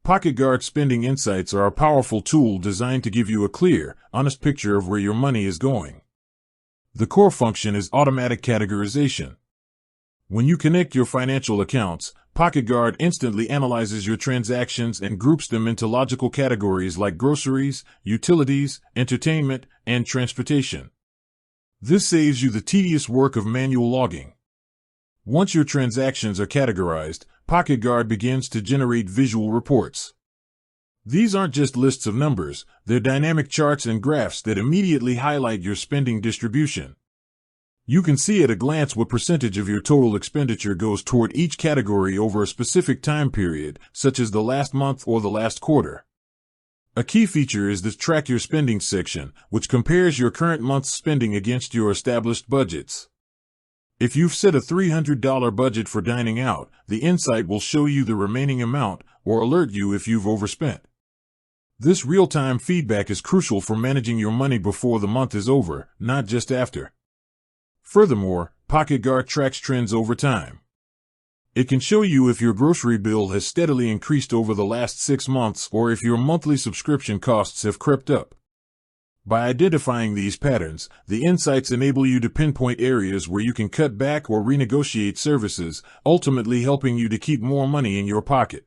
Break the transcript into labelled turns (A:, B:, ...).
A: PocketGuard spending insights are a powerful tool designed to give you a clear, honest picture of where your money is going. The core function is automatic categorization. When you connect your financial accounts, PocketGuard instantly analyzes your transactions and groups them into logical categories like groceries, utilities, entertainment, and transportation. This saves you the tedious work of manual logging. Once your transactions are categorized, PocketGuard begins to generate visual reports. These aren't just lists of numbers, they're dynamic charts and graphs that immediately highlight your spending distribution. You can see at a glance what percentage of your total expenditure goes toward each category over a specific time period, such as the last month or the last quarter. A key feature is the Track Your Spending section, which compares your current month's spending against your established budgets. If you've set a $300 budget for dining out, the insight will show you the remaining amount or alert you if you've overspent. This real-time feedback is crucial for managing your money before the month is over, not just after. Furthermore, PocketGuard tracks trends over time. It can show you if your grocery bill has steadily increased over the last 6 months or if your monthly subscription costs have crept up. By identifying these patterns, the insights enable you to pinpoint areas where you can cut back or renegotiate services, ultimately helping you to keep more money in your pocket.